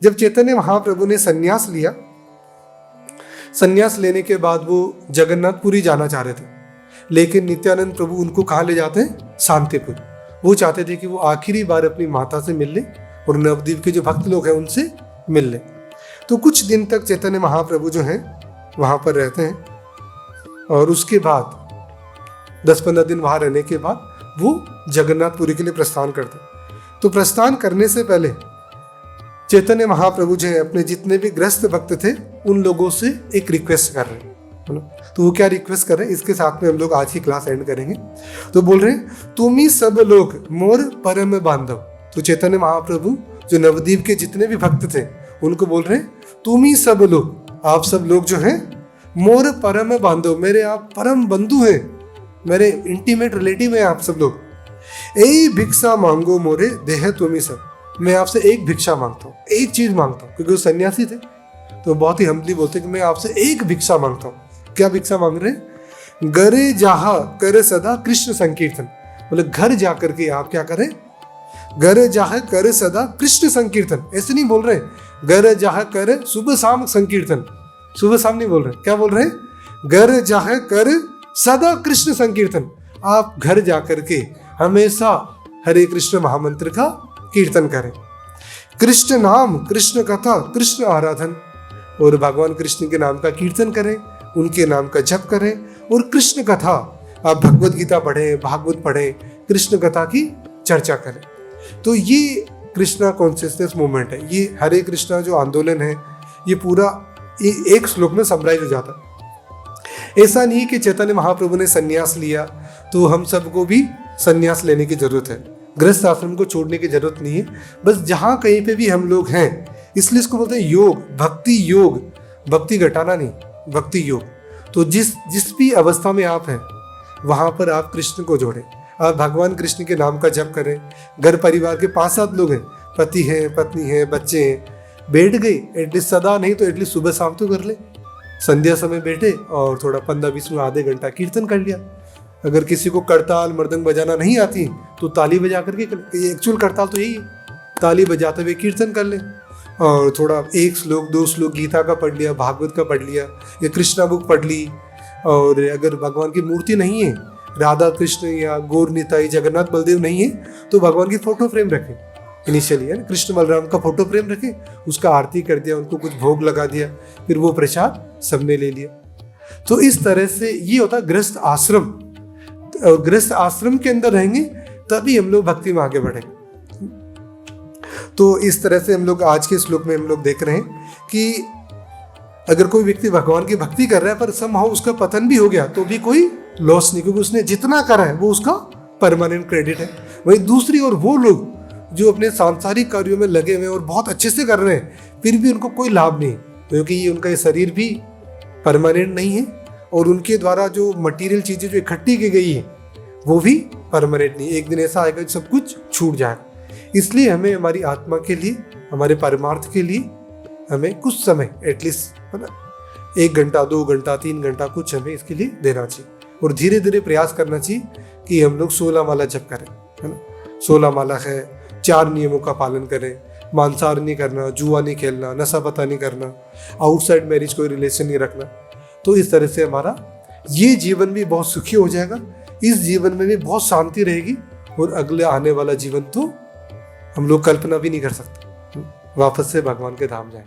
जब चैतन्य महाप्रभु ने संन्यास लिया, संन्यास लेने के बाद वो जगन्नाथपुरी जाना चाह रहे थे, लेकिन नित्यानंद प्रभु उनको कहाँ ले जाते हैं? शांतिपुर। वो चाहते थे कि वो आखिरी बार अपनी माता से मिल ले और नवद्वीप के जो भक्त लोग हैं उनसे मिल ले। तो कुछ दिन तक चैतन्य महाप्रभु जो हैं वहाँ पर रहते हैं, और उसके बाद 10-15 दिन वहाँ रहने के बाद वो जगन्नाथपुरी के लिए प्रस्थान करते हैं। तो प्रस्थान करने से पहले चैतन्य महाप्रभु जो है अपने जितने भी ग्रस्त भक्त थे उन लोगों से एक रिक्वेस्ट कर रहे हैं, है ना। तो वो क्या रिक्वेस्ट कर रहे हैं, इसके साथ में हम लोग आज की क्लास एंड करेंगे। तो बोल रहे हैं, तुम ही सब लोग मोर परम बांधव। तो चैतन्य महाप्रभु जो नवद्वीप के जितने भी भक्त थे उनको बोल रहे हैं, तुम ही सब लोग, आप सब लोग जो हैं मोर परम बांधव, मेरे आप परम बंधु हैं, मेरे इंटीमेट रिलेटिव हैं आप सब लोग। ए भिक्षा मांगो मोरे देह तुम ही सब, मैं आपसे एक भिक्षा मांगता हूँ, एक चीज मांगता हूँ, क्योंकि वो सन्यासी थे तो बहुत ही हम्बली बोलते कि मैं आपसे एक भिक्षा मांगता हूँ। क्या भिक्षा मांग रहे हैं? गरे जाहा करे सदा कृष्ण संकीर्तन, मतलब घर जाकर के आप क्या करें? घर जाह करे सदा कृष्ण संकीर्तन। ऐसे नहीं बोल रहे घर जाह करे सुबह शाम संकीर्तन, सुबह शाम नहीं बोल रहे, क्या बोल रहे हैं? घर जाह करे सदा कृष्ण संकीर्तन। आप घर जाकर के हमेशा हरे कृष्ण महामंत्र का कीर्तन करें, कृष्ण नाम, कृष्ण कथा, कृष्ण आराधन, और भगवान कृष्ण के नाम का कीर्तन करें, उनके नाम का जप करें, और कृष्ण कथा, आप भगवत गीता पढ़ें, भागवत पढ़ें, कृष्ण कथा की चर्चा करें। तो ये कृष्णा कॉन्शियसनेस मूवमेंट है, ये हरे कृष्णा जो आंदोलन है ये पूरा एक श्लोक में समराइज हो जाता है। ऐसा नहीं कि चैतन्य महाप्रभु ने संन्यास लिया तो हम सबको भी संन्यास लेने की जरूरत है, गृहस्थ आश्रम को छोड़ने की जरूरत नहीं है। बस जहाँ कहीं पे भी हम लोग हैं, इसलिए इसको बोलते हैं योग, भक्ति योग, भक्ति घटाना नहीं, भक्ति योग। तो जिस भी अवस्था में आप हैं वहाँ पर आप कृष्ण को जोड़ें, आप भगवान कृष्ण के नाम का जप करें। घर परिवार के 5-7 लोग हैं, पति हैं, पत्नी हैं, बच्चे हैं, बैठ गए एटलीस्ट, सदा नहीं तो एटलीस्ट सुबह शाम तो कर ले, संध्या समय बैठे और थोड़ा 15-20 मिनट आधे घंटा कीर्तन कर लिया। अगर किसी को करताल मृदंग बजाना नहीं आती तो ताली बजा करके, एक्चुअल करताल तो यही है, ताली बजाते हुए कीर्तन कर ले, और थोड़ा 1 श्लोक 2 श्लोक गीता का पढ़ लिया, भागवत का पढ़ लिया, या कृष्णा बुक पढ़ ली। और अगर भगवान की मूर्ति नहीं है, राधा कृष्ण या गौर निताई जगन्नाथ बलदेव नहीं है, तो भगवान की फोटो फ्रेम रखें, इनिशियली है ना, कृष्ण बलराम का फोटो फ्रेम रखें, उसका आरती कर दिया, उनको कुछ भोग लगा दिया, फिर वो प्रसाद सबने ले लिया। तो इस तरह से ये होता है गृहस्थ आश्रम, और गृहस्थ आश्रम के अंदर रहेंगे तभी हम लोग भक्ति में आगे बढ़ेंगे। तो इस तरह से हम लोग आज के श्लोक में हम लोग देख रहे हैं कि अगर कोई व्यक्ति भगवान की भक्ति कर रहा है पर समहाउ उसका पतन भी हो गया तो भी कोई लॉस नहीं, क्योंकि उसने जितना करा है वो उसका परमानेंट क्रेडिट है। वहीं दूसरी ओर वो लोग जो अपने सांसारिक कार्यों में लगे हुए और बहुत अच्छे से कर रहे हैं फिर भी उनको कोई लाभ नहीं, क्योंकि ये उनका ये शरीर भी परमानेंट नहीं है, और उनके द्वारा जो मटेरियल चीजें जो इकट्ठी की गई है वो भी परमानेंट नहीं। एक दिन ऐसा आएगा सब कुछ छूट जाएगा। इसलिए हमें हमारी आत्मा के लिए, हमारे परमार्थ के लिए हमें कुछ समय एटलीस्ट, है ना, 1 घंटा 2 घंटा 3 घंटा कुछ हमें इसके लिए देना चाहिए, और धीरे धीरे प्रयास करना चाहिए कि हम लोग 16 माला जप करें, है ना। 16 माला है, 4 नियमों का पालन करें, मांसाहार नहीं करना, जुआ नहीं खेलना, नशा पता नहीं करना, आउटसाइड मैरिज कोई रिलेशन नहीं रखना। तो इस तरह से हमारा ये जीवन भी बहुत सुखी हो जाएगा, इस जीवन में भी बहुत शांति रहेगी, और अगले आने वाला जीवन तो हम लोग कल्पना भी नहीं कर सकते। वापस से भगवान के धाम जाएं।